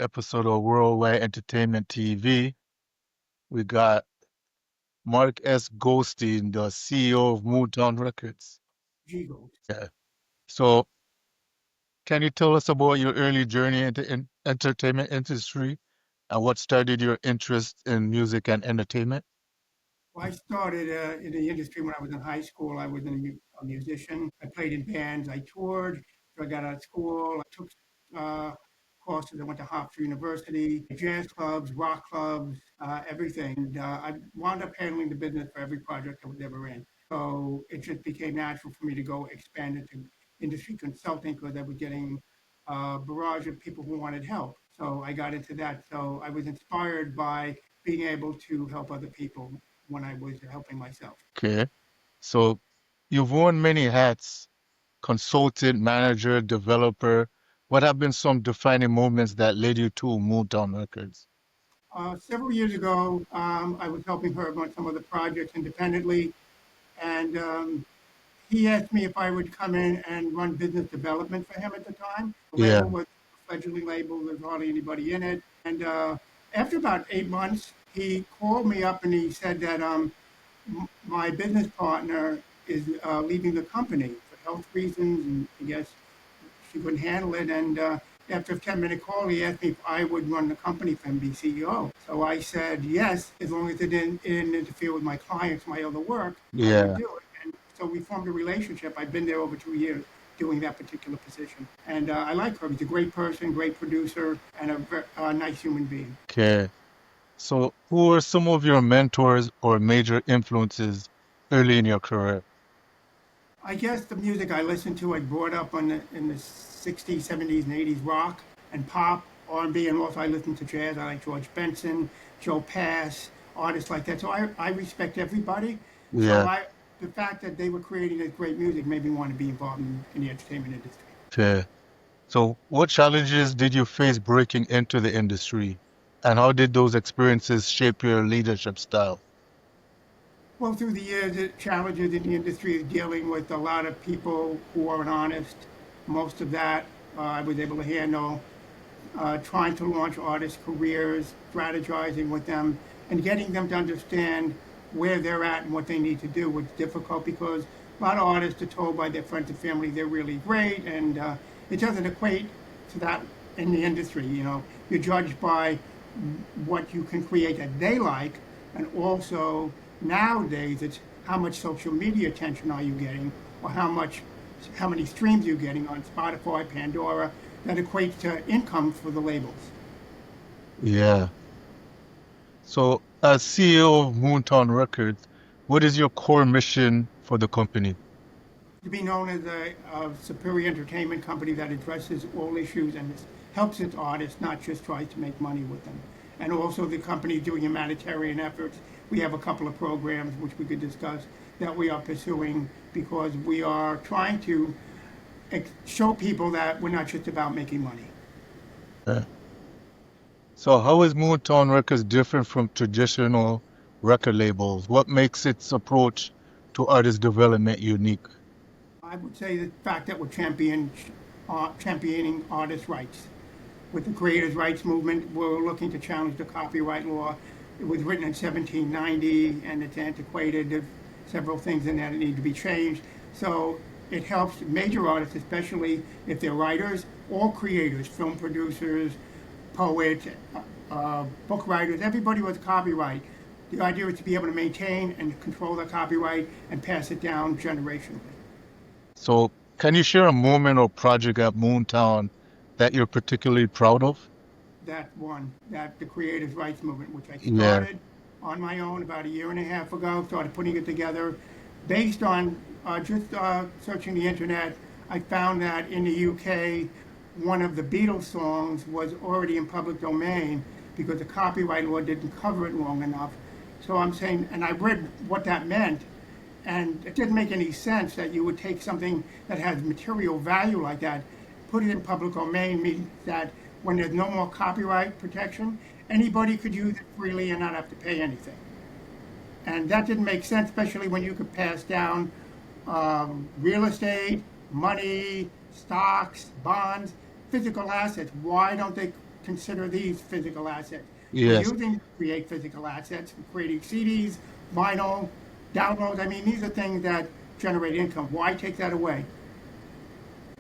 episode of Worldwide Entertainment TV. We got Mark S. Goldstein, the CEO of Moontown Records. Jiggle. Yeah. So, can you tell us about your early journey into entertainment industry and what started your interest in music and entertainment? Well, I started in the industry when I was in high school. I was a musician. I played in bands. I toured. So I got out of school. I took uh, courses. I went to Harvard University, jazz clubs, rock clubs, everything. I wound up handling the business for every project I was ever in. So it just became natural for me to go expand into industry consulting because I was getting a barrage of people who wanted help. So I got into that. So I was inspired by being able to help other people when I was helping myself. Okay. So, you've worn many hats: consultant, manager, developer. What have been some defining moments that led you to Moontown Records? Several years ago, I was helping her on some of the projects independently, and he asked me if I would come in and run business development for him at the time. The Yeah. label was a fledgling label, there's hardly anybody in it. And after about 8 months, he called me up and he said that my business partner is leaving the company for health reasons, and I guess she couldn't handle it. And after a 10-minute call, he asked me if I would run the company for him, be CEO. So I said yes, as long as it didn't interfere with my clients, my other work, I would Yeah. do it. And so we formed a relationship. I've been there over 2 years doing that particular position. And I like her. He's a great person, great producer, and a nice human being. Okay. So, who were some of your mentors or major influences early in your career? I guess the music I listened to, I brought up in the 60s, 70s, and 80s rock and pop, R&B, and also I listened to jazz. I like George Benson, Joe Pass, artists like that. So I respect everybody. So Yeah. the fact that they were creating this great music made me want to be involved in the entertainment industry. Okay. So, what challenges did you face breaking into the industry, and how did those experiences shape your leadership style? Well, through the years, the challenges in the industry is dealing with a lot of people who aren't honest. Most of that I was able to handle. Trying to launch artists' careers, strategizing with them, and getting them to understand where they're at and what they need to do was difficult because a lot of artists are told by their friends and family they're really great, and it doesn't equate to that in the industry. You know, you're judged by what you can create that they like, and also nowadays it's how much social media attention are you getting, or how many streams you're getting on Spotify, Pandora, that equates to income for the labels. Yeah. So, as CEO of Moontown Records, what is your core mission for the company? To be known as a superior entertainment company that addresses all issues and helps its artists, not just tries to make money with them. And also the company doing humanitarian efforts. We have a couple of programs which we could discuss that we are pursuing because we are trying to show people that we're not just about making money. Yeah. So, how is Moontown Records different from traditional record labels? What makes its approach to artist development unique? I would say the fact that we're championing artist rights. With the creators' rights movement, we're looking to challenge the copyright law. It was written in 1790 and it's antiquated. There's several things in there that need to be changed. So it helps major artists, especially if they're writers or creators, film producers, poets, book writers, everybody with copyright. The idea is to be able to maintain and control the copyright and pass it down generationally. So, can you share a moment or project at Moontown that you're particularly proud of? That the creative rights movement, which I Yeah. started on my own about a year and a half ago, started putting it together based on just searching the internet. I found that in the UK, one of the Beatles songs was already in public domain because the copyright law didn't cover it long enough. So I'm saying, and I read what that meant, and it didn't make any sense that you would take something that has material value like that, put it in public domain, means that when there's no more copyright protection, anybody could use it freely and not have to pay anything. And that didn't make sense, especially when you could pass down real estate, money, stocks, bonds, physical assets. Why don't they consider these physical assets. We're Yes. using to create physical assets, we're creating CDs, vinyl, downloads. I mean, these are things that generate income. Why take that away?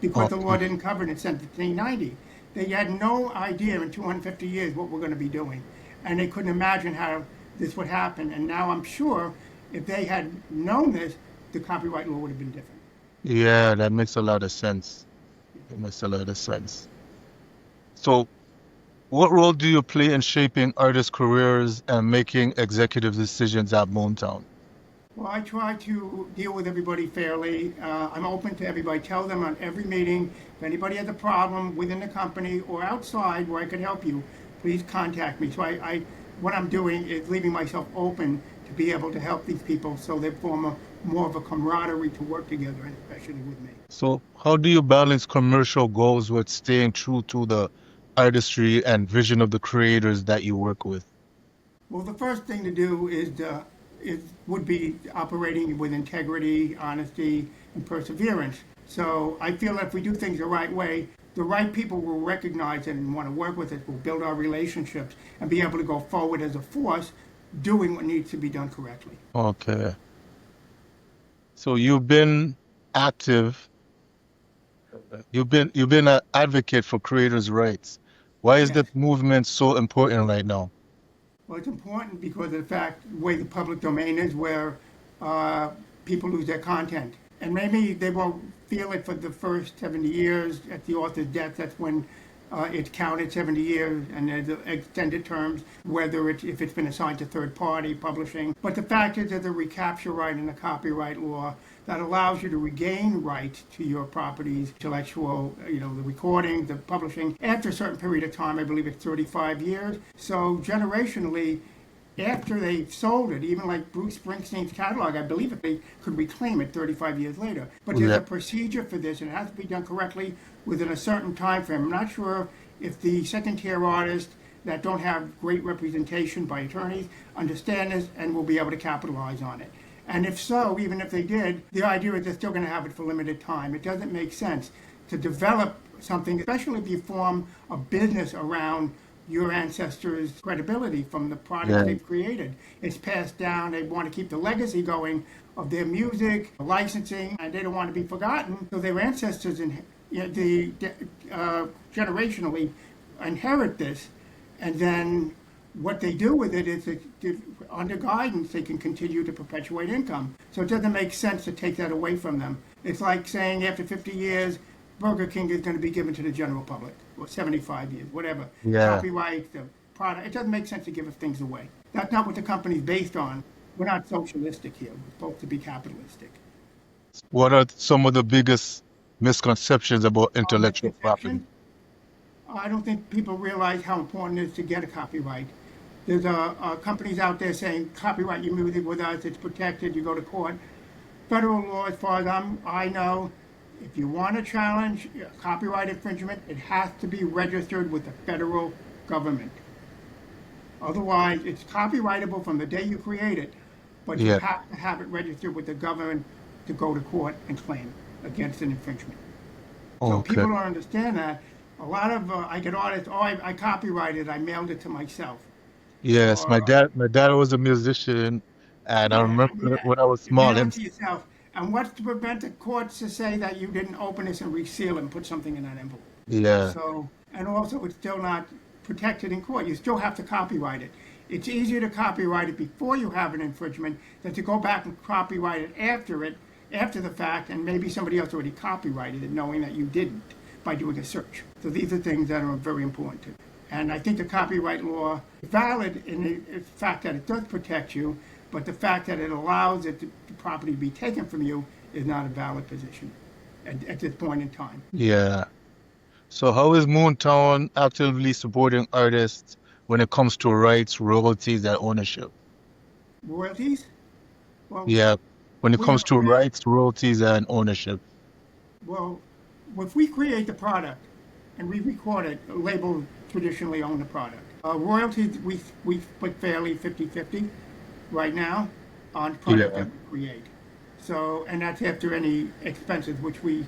Because the law Okay. didn't cover it in 1790. They had no idea in 250 years what we're going to be doing. And they couldn't imagine how this would happen. And now I'm sure if they had known this, the copyright law would have been different. Yeah, that makes a lot of sense. It makes a lot of sense. So, what role do you play in shaping artists' careers and making executive decisions at Moontown? Well, I try to deal with everybody fairly. I'm open to everybody. Tell them on every meeting, if anybody has a problem within the company or outside where I could help you, please contact me. So what I'm doing is leaving myself open to be able to help these people so they form more of a camaraderie to work together, and especially with me. So, how do you balance commercial goals with staying true to the artistry and vision of the creators that you work with? Well, the first thing to do would be operating with integrity, honesty, and perseverance. So I feel that if we do things the right way, the right people will recognize it and want to work with it. We'll build our relationships and be able to go forward as a force, doing what needs to be done correctly. Okay. So you've been active, you've been an advocate for creators' rights. Why is Yes. that movement so important right now? Well, it's important because of the fact the way the public domain is, where uh, people lose their content, and maybe they won't feel it for the first 70 years. At the author's death, that's when it's counted 70 years, and there's extended terms, whether it's if it's been assigned to third party publishing. But the fact is, there's a recapture right in the copyright law that allows you to regain rights to your properties, intellectual, the recording, the publishing, after a certain period of time. I believe it's 35 years. So generationally, after they've sold it, even like Bruce Springsteen's catalog, I believe if they could reclaim it 35 years later. But there's Yeah, a procedure for this, and it has to be done correctly within a certain time frame. I'm not sure if the second-tier artists that don't have great representation by attorneys understand this and will be able to capitalize on it. And if so, even if they did, the idea is they're still going to have it for limited time. It doesn't make sense to develop something, especially if you form a business around your ancestors' credibility from the products yeah, they've created. It's passed down. They want to keep the legacy going of their music, licensing, and they don't want to be forgotten. So their ancestors generationally inherit this, and then what they do with it is under guidance they can continue to perpetuate income. So it doesn't make sense to take that away from them. It's like saying after 50 years Burger King is going to be given to the general public, or 75 years, whatever. yeah. Copyright, the product. It doesn't make sense to give things away. That's not what the company's based on. We're not socialistic here. We're supposed to be capitalistic. What are some of the biggest misconceptions about intellectual property? Misconception. I don't think people realize how important it is to get a copyright. There's companies out there saying copyright your music with us, it's protected, you go to court. Federal law, as far as I know, if you want to challenge copyright infringement, it has to be registered with the federal government. Otherwise, it's copyrightable from the day you create it, but you Yeah, have to have it registered with the government to go to court and claim against an infringement. So okay. people don't understand that. A lot of I get artists, oh, I copyrighted, I mailed it to myself. Yes, my Or, dad, my dad was a musician, and I yeah, I mean, remember when I was you small, mail him. it to yourself. And what's to prevent the courts to say that you didn't open this and reseal it and put something in that envelope? Yeah, So, and also it's still not protected in court. You still have to copyright it. It's easier to copyright it before you have an infringement than to go back and copyright it, after the fact, and maybe somebody else already copyrighted it knowing that you didn't by doing a search. So these are things that are very important to. And I think the copyright law is valid in the fact that it does protect you, but the fact that it allows the property to be taken from you is not a valid position at this point in time. yeah. So how is Moontown actively supporting artists when it comes to rights, royalties, and ownership? Royalties? Well, Yeah, when it we comes have to created, rights, royalties, and ownership. well, if we create the product and we record it, a label traditionally own the product. Royalties, we split fairly 50-50 right now on product Yeah. that we create. So, and that's after any expenses, which we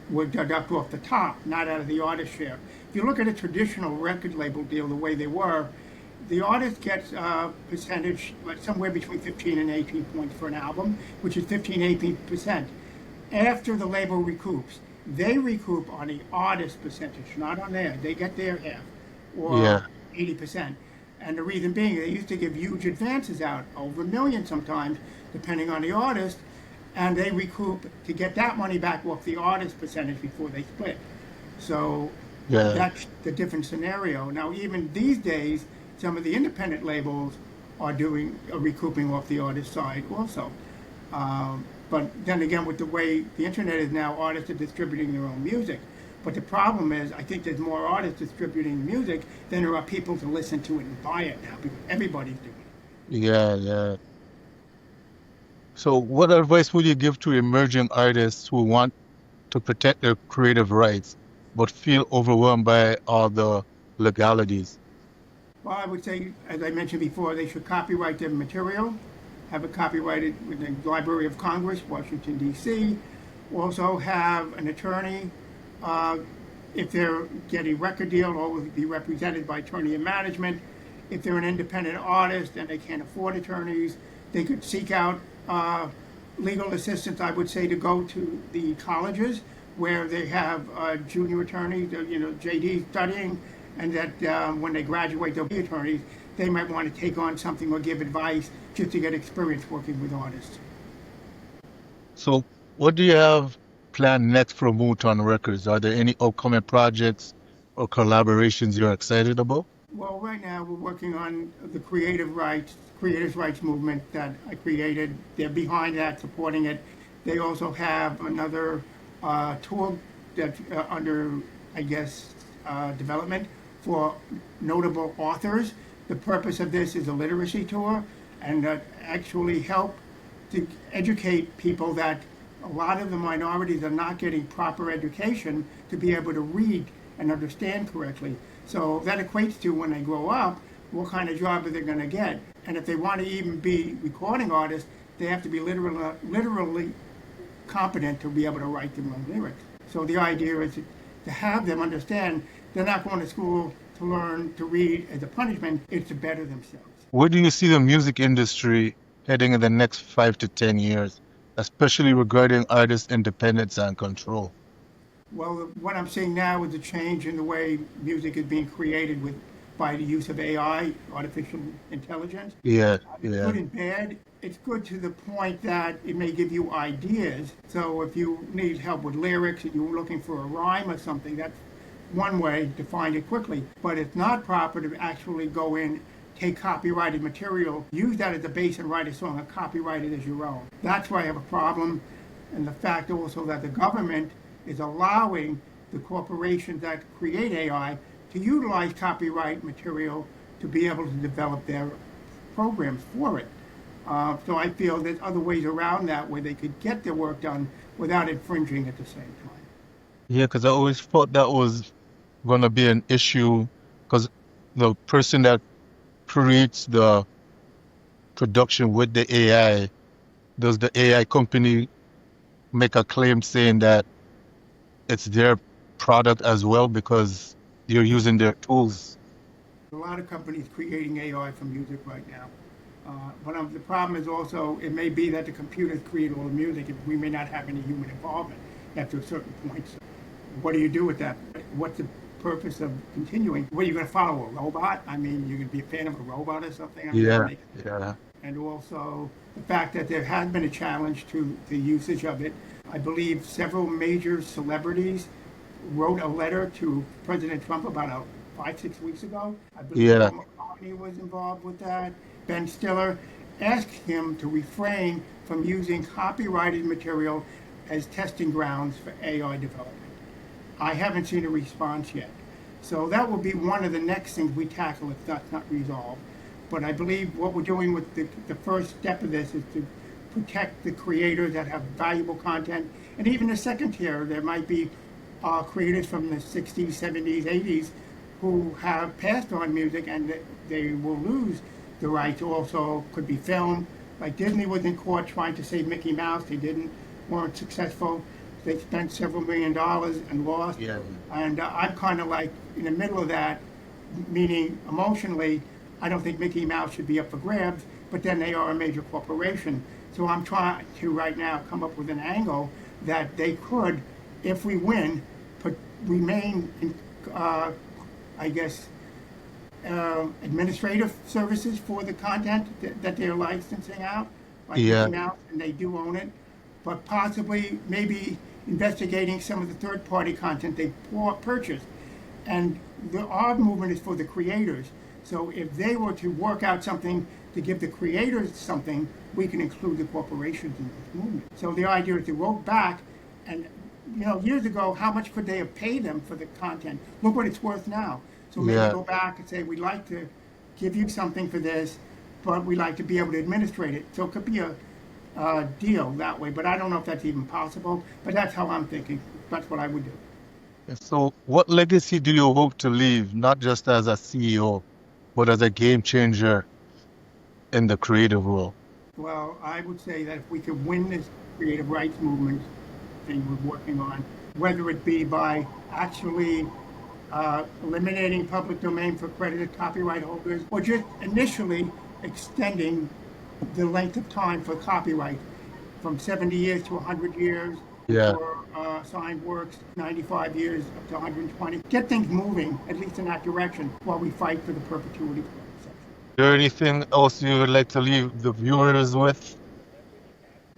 would deduct off the top, not out of the artist share. If you look at a traditional record label deal, the way they were, the artist gets a percentage, like somewhere between 15 and 18 points for an album, which is 15, 18%. After the label recoups, they recoup on the artist percentage, not on theirs. They get their half, or Yeah, 80%. And the reason being, they used to give huge advances out, over a million sometimes, depending on the artist, and they recoup to get that money back off the artist percentage before they split. So yeah. that's the different scenario. Now, even these days, some of the independent labels are recouping off the artist side also. But then again, with the way the internet is now, artists are distributing their own music. But the problem is, I think there's more artists distributing music than there are people to listen to it and buy it now because everybody's doing it. Yeah, yeah. So what advice would you give to emerging artists who want to protect their creative rights but feel overwhelmed by all the legalities? Well, I would say, as I mentioned before, they should copyright their material, have it copyrighted with the Library of Congress, Washington, D.C. Also have an attorney. Uh, if they're getting a record deal, always be represented by attorney and management. If they're an independent artist and they can't afford attorneys, they could seek out legal assistance. I would say to go to the colleges where they have junior attorneys, JD studying, and that when they graduate, they'll be attorneys. They might want to take on something or give advice just to get experience working with artists. So what do you have planned next for Moontown Records? Are there any upcoming projects or collaborations you're excited about? Well, right now we're working on the creators' rights movement that I created. They're behind that, supporting it. They also have another tour that's under, I guess, development for notable authors. The purpose of this is a literacy tour and actually help to educate people that a lot of the minorities are not getting proper education to be able to read and understand correctly. So that equates to when they grow up, what kind of job are they going to get? And if they want to even be recording artists, they have to be literally competent to be able to write their own lyrics. So the idea is to have them understand they're not going to school to learn to read as a punishment, it's to better themselves. Where do you see the music industry heading in the next 5 to 10 years, especially regarding artist independence and control? Well, what I'm seeing now is a change in the way music is being created by the use of AI, artificial intelligence. Yeah, It's good yeah, and bad. It's good to the point that it may give you ideas. So if you need help with lyrics and you're looking for a rhyme or something, that's one way to find it quickly. But it's not proper to actually go in, take copyrighted material, use that as a base and write a song and copyright it as your own. That's where I have a problem. And the fact also that the government is allowing the corporations that create AI to utilize copyright material to be able to develop their programs for it. So I feel there's other ways around that where they could get their work done without infringing at the same time. yeah. Because I always thought that was going to be an issue because the person that creates the production with the AI, does the AI company make a claim saying that it's their product as well because you're using their tools? A lot of companies creating AI for music right now. But the problem is also it may be that the computers create all the music and we may not have any human involvement after a certain point. So what do you do with that? What's the purpose of continuing? What are you going to follow, a robot? I mean, you're going to be a fan of a robot or something? I mean, that Yeah, makes yeah, and also the fact that there has been a challenge to the usage of it. I believe several major celebrities wrote a letter to President Trump about 5, 6 weeks ago. I believe yeah. Paul McCartney was involved with that. Ben Stiller asked him to refrain from using copyrighted material as testing grounds for AI development. I haven't seen a response yet. So that will be one of the next things we tackle if that's not resolved. But I believe what we're doing with the first step of this is to protect the creators that have valuable content. And even the second tier, there might be creators from the 60s, 70s, 80s who have passed on music and they will lose the rights. Also could be film. Like Disney was in court trying to save Mickey Mouse. They didn't, weren't successful. They spent several $1 million and lost. Yeah. And I'm kind of like in the middle of that, meaning emotionally, I don't think Mickey Mouse should be up for grabs, but then they are a major corporation. So I'm trying to right now come up with an angle that they could, if we win, put, remain in, I guess, administrative services for the content that they're licensing out, like Mickey Yeah. Mouse, and they do own it, but possibly maybe investigating some of the third-party content they purchased. And our movement is for the creators. So if they were to work out something to give the creators something, we can include the corporations in this movement. So the idea is to go back and, years ago, how much could they have paid them for the content? Look what it's worth now. So maybe Yeah. go back and say, we'd like to give you something for this, but we'd like to be able to administrate it. So it could be a deal that way, but I don't know if that's even possible. But that's how I'm thinking. That's what I would do. So, what legacy do you hope to leave, not just as a CEO, but as a game changer in the creative world? Well, I would say that if we could win this creative rights movement thing we're working on, whether it be by actually eliminating public domain for credited copyright holders, or just initially extending the length of time for copyright from 70 years to 100 years, and Yeah. for signed works, 95 years up to 120. Get things moving, at least in that direction, while we fight for the perpetuity section. Is there anything else you would like to leave the viewers with?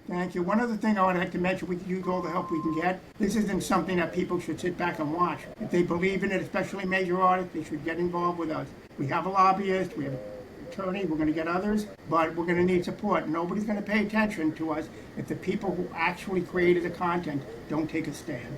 Thank you. One other thing I would like to mention, we can use all the help we can get. This isn't something that people should sit back and watch. If they believe in it, especially major artists, they should get involved with us. We have a lobbyist, we have an attorney, we're going to get others, but we're going to need support. Nobody's going to pay attention to us if the people who actually created the content don't take a stand.